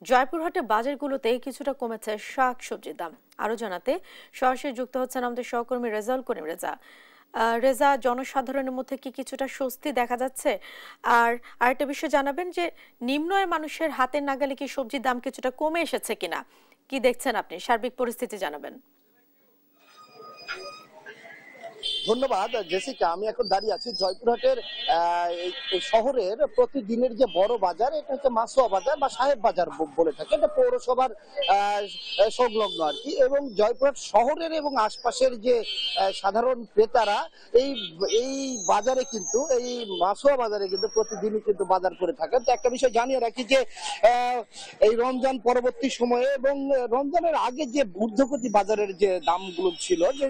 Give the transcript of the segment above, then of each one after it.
জয়পুরহাটে বাজারগুলোতে কিছুটা কমেছে শাক সবজির দাম। আরো জানাতে সরাসরি যুক্ত হচ্ছেন আমাদের সহকর্মী রেজাউল করিম রেজা। রেজা, জনসাধারণের মধ্যে কি কিছুটা স্বস্তি দেখা যাচ্ছে? আর আরেকটা বিষয় জানাবেন যে নিম্ন আয়ের মানুষের হাতের নাগালে কি সবজির দাম কিছুটা কমে এসেছে কিনা, কি দেখছেন আপনি? সার্বিক পরিস্থিতি জানাবেন। ধন্যবাদ জেসিকা। আমি এখন দাঁড়িয়ে আছি জয়পুরহাটের এই শহরের প্রতিদিনের যে বড় বাজার, এটা হচ্ছে মাসুয়া বাজার বা সাহেব বাজার বলে থাকে। এটা পৌরসভার সংলগ্ন আর কি। এবং জয়পুরহাট শহরের এবং আশপাশের যে সাধারণ ক্রেতারা এই এই বাজারে কিন্তু, এই মাসুয়া বাজারে কিন্তু প্রতিদিনই কিন্তু বাজার করে থাকেন। তো একটা বিষয় জানিয়ে রাখি যে এই রমজান পরবর্তী সময়ে এবং রমজানের আগে যে ঊর্ধ্বগতি বাজারের যে দামগুলো ছিল, যে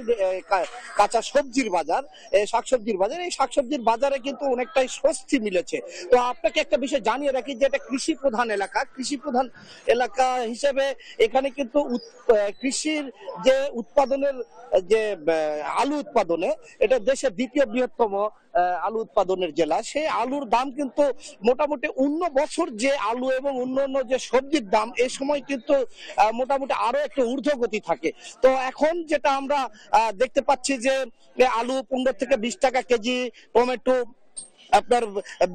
কাঁচা সবজির বাজার, শাকসবজির বাজার, এই শাকসবজির বাজারে কিন্তু অনেকটাই স্বস্তি মিলেছে। তো আপনাকে একটা বিষয় জানিয়ে রাখি যে এটা কৃষি প্রধান এলাকা। কৃষি প্রধান এলাকা হিসেবে এখানে কিন্তু কৃষির যে উৎপাদনের যে আলু উৎপাদনে, এটা দেশের দ্বিতীয় বৃহত্তম আলু উৎপাদনের জেলা। সেই আলুর দাম কিন্তু মোটামুটি অন্য বছর যে আলু এবং অন্যান্য যে সবজির দাম, এই সময় কিন্তু মোটামুটি আরো একটু ঊর্ধ্বগতি থাকে। তো এখন যেটা আমরা দেখতে পাচ্ছি যে আলু 15 থেকে 20 টাকা কেজি, টমেটো আপনার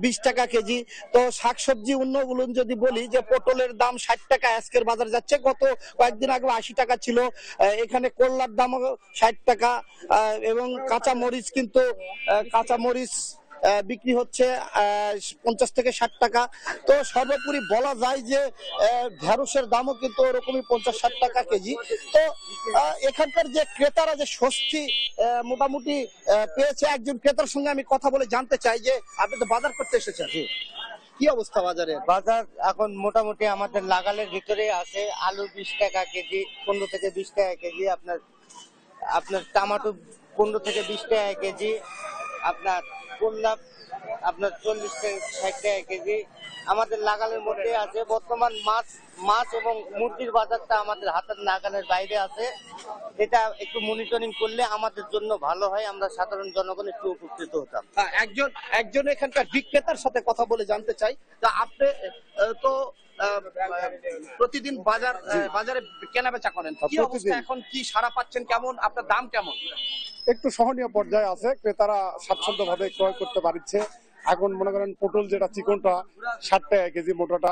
20 টাকা কেজি। তো শাকসবজি অন্যগুলো যদি বলি, যে পটলের দাম 60 টাকা আজকের বাজার যাচ্ছে, গত কয়েকদিন আগে 80 টাকা ছিল। এখানে করলার দাম 60 টাকা। এবং কাঁচা মরিচ কিন্তু কাঁচা মরিচ বিক্রি হচ্ছে 50 থেকে 60 টাকা। তো সর্বোপরি বলা যায় যে ঢেঁড়সের দামও কিন্তু ওরকমই 50-60 টাকা কেজি। তো এখানকার যে ক্রেতারা যে স্বস্তি মোটামুটি পেয়েছে। একজন ক্রেতার সঙ্গে আমি কথা বলে জানতে চাই যে আপনি তো বাজার করতে এসেছেন, কি অবস্থা বাজারে? বাজার এখন মোটামুটি আমাদের লাগালের ভিতরে আছে। আলু 20 টাকা কেজি, 15 থেকে 20 টাকা কেজি। আপনার আপনার টমেটো 15 থেকে 20 টাকা কেজি। আপনার করলা আপনার 40 থেকে 60 টাকা কেজি। আমাদের লাগালের মধ্যে আছে। বর্তমান মাছ এবং মুরগির বাজারটা আমাদের হাতের নাগালের বাইরে আছে। এটা একটু মনিটরিং করলে আমাদের জন্য ভালো হয়, আমরা সাধারণ জনগণ একটু উপকৃত হতাম। একজন এখানকার বিক্রেতার সাথে কথা বলে জানতে চাই। তা আপনি তো প্রতিদিন বাজারে কেনা বেচা করেন, কি অবস্থা এখন? কি সাড়া পাচ্ছেন? কেমন আপনার দাম কেমন? একটু সহনীয় পর্যায়ে আছে, ক্রেতারা স্বাচ্ছন্দ্য ভাবে ক্রয় করতে পারছে। এখন মনে করেন পটল যেটা চিকনটা 60 টাকা কেজি, মোটাটা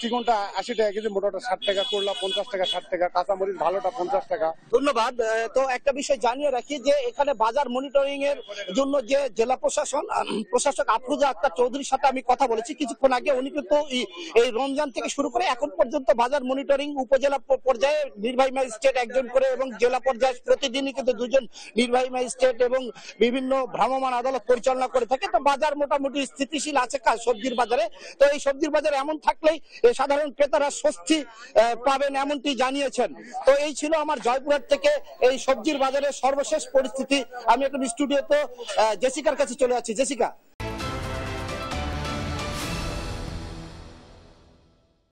চিকনটা 80 টাকা কেজি, মোটাটা 60 টাকা, করলা 50 টাকা 60 টাকা, কাঁচামরিচ ভালোটা 50 টাকা। ধন্যবাদ। তো একটা বিষয় জানিয়ে রাখি যে এখানে বাজার মনিটরিং এর জন্য যে জেলা প্রশাসক আফরোজা আক্তার চৌধুরীর সাথে আমি কথা বলেছি কিছুক্ষণ আগে। উনি কিন্তু এই রমজান থেকে শুরু করে এখন পর্যন্ত বাজার মনিটরিং উপজেলা পর্যায়ে নির্বাহী ম্যাজিস্ট্রেট একজন করে এবং জেলা পর্যায়ে প্রতিদিনই কিন্তু 2 জন নির্বাহী ম্যাজিস্ট্রেট এবং বিভিন্ন ভ্রাম্যমাণ আদালত পরিচালনা করে থাকে। তো বাজার মোটামুটি স্থিতিশীল আছে সবজির বাজারে। তো এই সবজির বাজারে এমন থাকলেই সাধারণ ক্রেতারা স্বস্তি পাবেন, এমনটি জানিয়েছেন। তো এই ছিল আমার জয়পুরহাট থেকে এই সবজির বাজারের সর্বশেষ পরিস্থিতি। আমি এখন স্টুডিওতে জেসিকার কাছে চলে যাচ্ছি। জেসিকা।